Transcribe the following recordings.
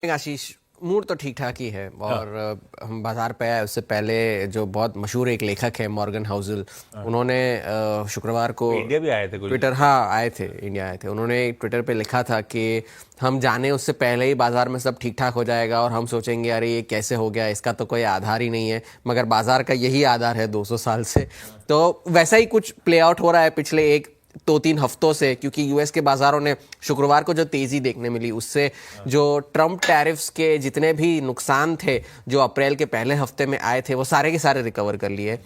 आशीष, mood तो ठीक ठाक ही है और हम बाजार पे आए उससे पहले जो बहुत मशहूर एक लेखक है मॉर्गन हाउसल, उन्होंने शुक्रवार को इंडिया भी आए थे कुछ ट्विटर, हाँ आए थे, इंडिया आए थे। उन्होंने ट्विटर पे लिखा था कि हम जाने उससे पहले ही बाजार में सब ठीक ठाक हो जाएगा और हम सोचेंगे अरे ये कैसे हो गया, इसका तो कोई आधार ही नहीं है, मगर बाजार का यही आधार है 200 साल से। तो वैसा ही कुछ प्ले आउट हो रहा है पिछले 2-3 हफ्तों से, क्योंकि यूएस के बाजारों ने शुक्रवार को जो तेजी देखने मिली उससे जो ट्रम्प टैरिफ्स के जितने भी नुकसान थे जो अप्रैल के पहले हफ्ते में आए थे वो सारे के सारे रिकवर कर लिए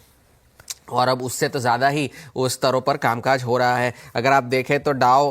और अब उससे तो ज़्यादा ही उस स्तरों पर कामकाज हो रहा है। अगर आप देखें तो डाउ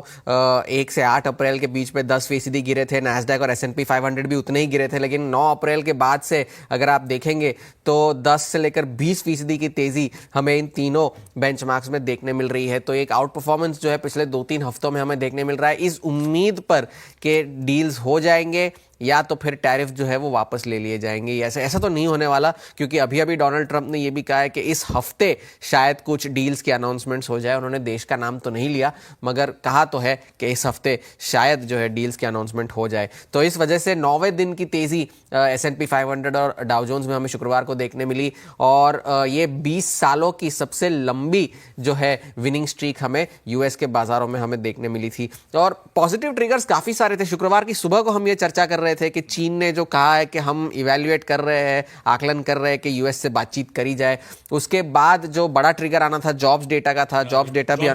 1 से 8 अप्रैल के बीच में 10% गिरे थे, नैस्डैक और S&P 500 भी उतने ही गिरे थे, लेकिन 9 अप्रैल के बाद से अगर आप देखेंगे तो 10 से लेकर 20% की तेज़ी हमें इन तीनों बेंचमार्क्स में देखने मिल रही है। तो एक आउट परफॉर्मेंस जो है पिछले 2-3 हफ्तों में हमें देखने मिल रहा है, इस उम्मीद पर कि डील्स हो जाएंगे या तो फिर टैरिफ जो है वो वापस ले लिए जाएंगे। ऐसा तो नहीं होने वाला, क्योंकि अभी अभी डोनाल्ड ट्रंप ने ये भी कहा है कि इस हफ्ते शायद कुछ डील्स के अनाउंसमेंट्स हो जाए। उन्होंने देश का नाम तो नहीं लिया, मगर कहा तो है कि इस हफ्ते शायद जो है डील्स के अनाउंसमेंट हो जाए। तो इस वजह से 9वें दिन की तेजी S&P 500 और डाउ जोन्स में हमें शुक्रवार को देखने मिली और ये 20 सालों की सबसे लंबी जो है विनिंग स्ट्रीक हमें यूएस के बाजारों में हमें देखने मिली थी। और पॉजिटिव ट्रिगर्स काफी सारे थे। शुक्रवार की सुबह को हम ये चर्चा कर रहे थे कि चीन ने जो कहा है कि हम इवैल्यूएट कर रहे हैं, आकलन कर रहे हैं कि यूएस से बातचीत करी जाए। उसके बाद जो बड़ा ट्रिगर आना था जॉब्स डेटा का था, जॉब्स डेटा भी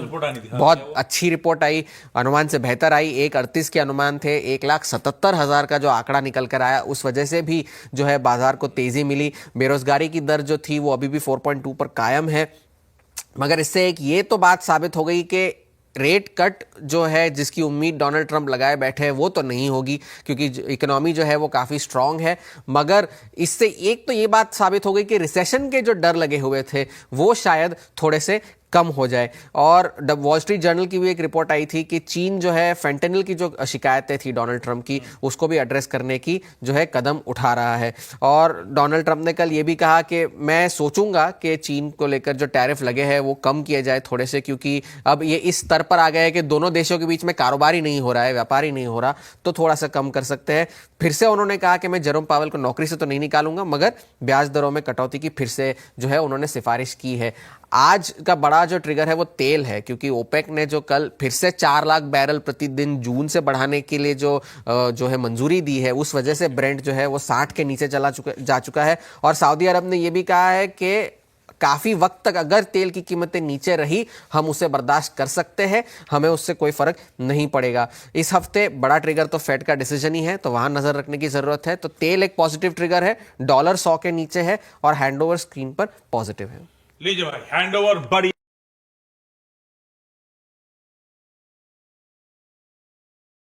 बहुत अच्छी रिपोर्ट आई, अनुमान से बेहतर आई। 1.38 के अनुमान थे, 1,77,000 का जो आंकड़ा निकल कर आया, उस वजह से भी जो है बाजार को तेजी मिली। बेरोजगारी की दर जो थी वो अभी भी 4.2 पर कायम है, मगर इससे एक ये तो बात साबित हो गई कि रेट कट जो है जिसकी उम्मीद डोनाल्ड ट्रंप लगाए बैठे हैं वो तो नहीं होगी, क्योंकि इकोनॉमी जो है वो काफ़ी स्ट्रांग है। मगर इससे एक तो ये बात साबित हो गई कि रिसेशन के जो डर लगे हुए थे वो शायद थोड़े से कम हो जाए। और वॉल स्ट्रीट जर्नल की भी एक रिपोर्ट आई थी कि चीन जो है फेंटेनिल की जो शिकायतें थी डोनाल्ड ट्रंप की, उसको भी एड्रेस करने की जो है कदम उठा रहा है। और डोनाल्ड ट्रंप ने कल ये भी कहा कि मैं सोचूंगा कि चीन को लेकर जो टैरिफ लगे हैं वो कम किए जाए थोड़े से, क्योंकि अब ये इस स्तर पर आ गया है कि दोनों देशों के बीच में कारोबार ही नहीं हो रहा है, व्यापार ही नहीं हो रहा, तो थोड़ा सा कम कर सकते हैं। फिर से उन्होंने कहा कि मैं जेरोम पावेल को नौकरी से तो नहीं निकालूंगा, मगर ब्याज दरों में कटौती की फिर से जो है उन्होंने सिफारिश की है। आज का बड़ा जो ट्रिगर है वो तेल है, क्योंकि ओपेक ने जो कल फिर से 4 लाख बैरल प्रतिदिन जून से बढ़ाने के लिए जो है मंजूरी दी है, उस वजह से ब्रेंट जो है वो 60 के नीचे जा चुका है। और सऊदी अरब ने ये भी कहा है कि काफी वक्त तक अगर तेल की कीमतें नीचे रही हम उसे बर्दाश्त कर सकते हैं, हमें उससे कोई फर्क नहीं पड़ेगा। इस हफ्ते बड़ा ट्रिगर तो फेड का डिसीजन ही है, तो वहां नजर रखने की जरूरत है। तो तेल एक पॉजिटिव ट्रिगर है, डॉलर 100 के नीचे है और हैंडओवर स्क्रीन पर पॉजिटिव है। लीजिए भाई हैंड ओवर बड़ी